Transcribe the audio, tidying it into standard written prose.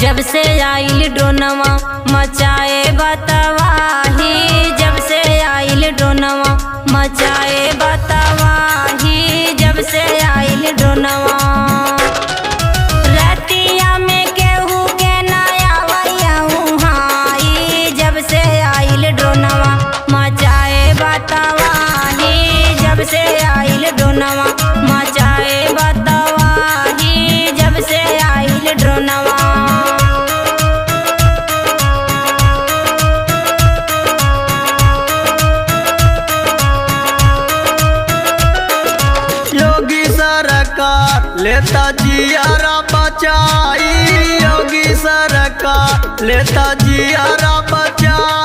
जब से आइल ड्रोनवा मचाए बतवाही, जब से आइल ड्रोनवा मचाए बतवाही, जब से आइल ड्रोनवा। रतिया में केहू के नया वैयाऊ हाई, जब से आइल ड्रोनवा मचाए बतवाही, जब से आइल ड्रोनवा मचाए बतवाही, जब से आइल ड्रोनवा। योगी सरकार लेता जियारा बचाई, योगी सरकार लेता जियारा बचाई।